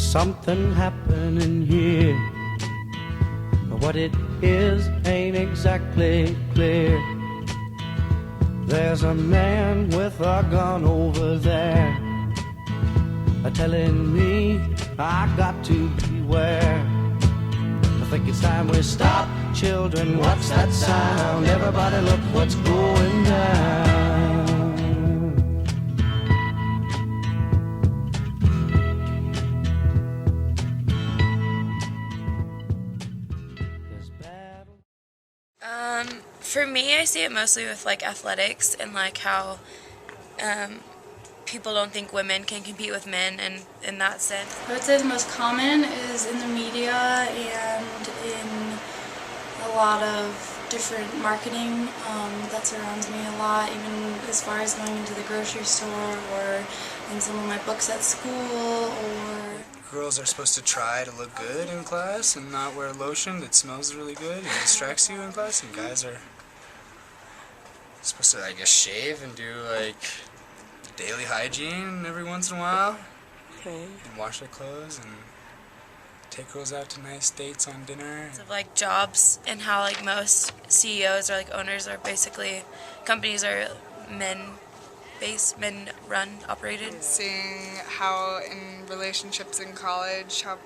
something happening here. What it is ain't exactly clear. There's a man with a gun over there, telling me I got to beware. I think it's time we stop, children. What's that sound? Everybody look what's going down. For me, I see it mostly with like athletics and like how people don't think women can compete with men, and in that sense. I would say the most common is in the media and in a lot of different marketing that surrounds me a lot, even as far as going into the grocery store or in some of my books at school. Or girls are supposed to try to look good in class and not wear lotion that smells really good and distracts you in class, and guys are supposed to, I guess, shave and do like daily hygiene every once in a while. Okay. And wash their clothes and take girls out to nice dates on dinner. Of like jobs and how like most CEOs or like owners are basically, companies are men-based, men-run, operated. Seeing how in relationships in college, how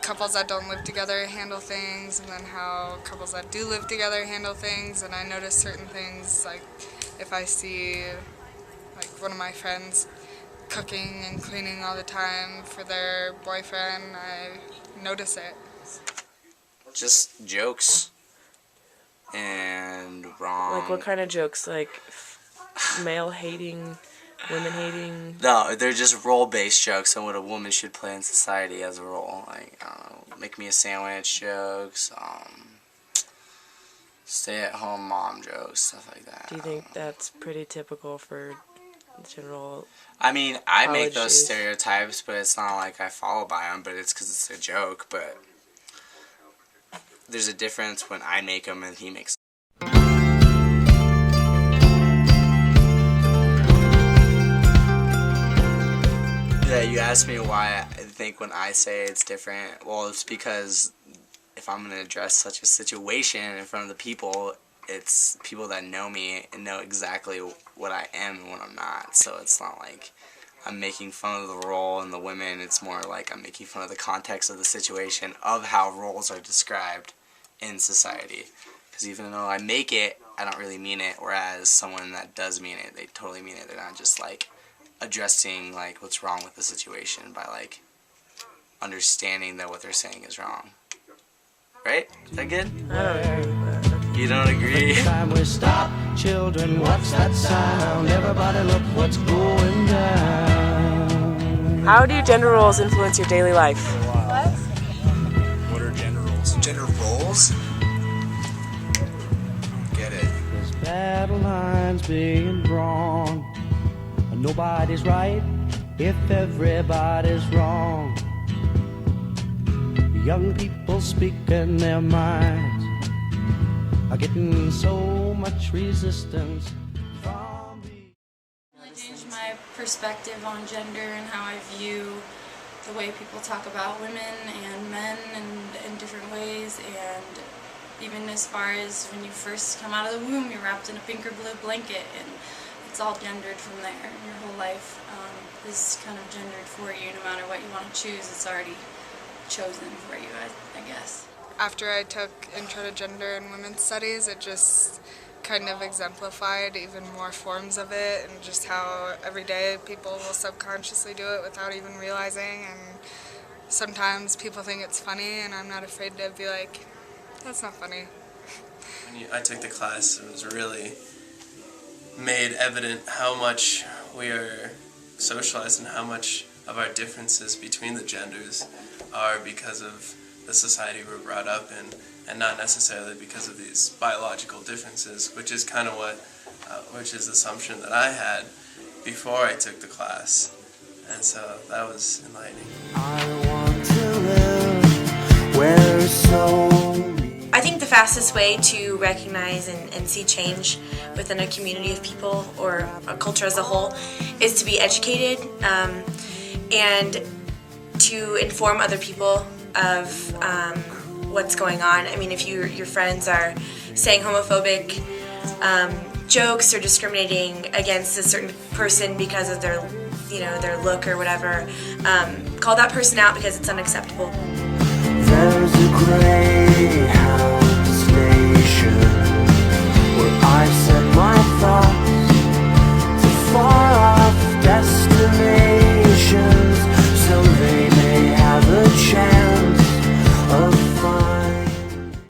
couples that don't live together handle things, and then how couples that do live together handle things. And I notice certain things, like if I see like one of my friends cooking and cleaning all the time for their boyfriend, I notice it. Just jokes and wrong. Like what kind of jokes? Like male hating, women hating? No, they're just role-based jokes on what a woman should play in society as a role. Like, I don't know, make me a sandwich jokes, stay-at-home mom jokes, stuff like that. Do you think that's pretty typical for general? I mean, I make those youth? stereotypes, but it's not like I follow by them, but it's because it's a joke. But there's a difference when I make them and he makes them. Yeah, you asked me why I think when I say it's different. Well, it's because if I'm going to address such a situation in front of the people, it's people that know me and know exactly what I am and what I'm not. So it's not like I'm making fun of the role and the women. It's more like I'm making fun of the context of the situation of how roles are described in society. Because even though I make it, I don't really mean it. Whereas someone that does mean it, they totally mean it. They're not just like addressing like what's wrong with the situation by like understanding that what they're saying is wrong. Right? Is that good? I don't agree with that. You don't agree? Time we stop, children. What's that sound? Everybody look what's going down. How do gender roles influence your daily life? What are gender roles? Gender roles? I don't get it. There's battle lines being drawn. Nobody's right if everybody's wrong. Young people speaking their minds are getting so much resistance from me. It really changed my perspective on gender and how I view the way people talk about women and men in different ways, and even as far as when you first come out of the womb, you're wrapped in a pink or blue blanket, and it's all gendered from there. Your whole life is kind of gendered for you. No matter what you want to choose, it's already chosen for you, I guess. After I took Intro to Gender and Women's Studies, it just kind of exemplified even more forms of it, and just how every day people will subconsciously do it without even realizing. And sometimes people think it's funny, and I'm not afraid to be like, that's not funny. When I took the class, it was really made evident how much we are socialized and how much of our differences between the genders are because of the society we're brought up in, and not necessarily because of these biological differences, which is kind of which is the assumption that I had before I took the class, and so that was enlightening. I want to live where so. I think the fastest way to recognize and see change within a community of people or a culture as a whole is to be educated and to inform other people of what's going on. I mean, if your friends are saying homophobic jokes or discriminating against a certain person because of their, their look or whatever, call that person out because it's unacceptable. There's a great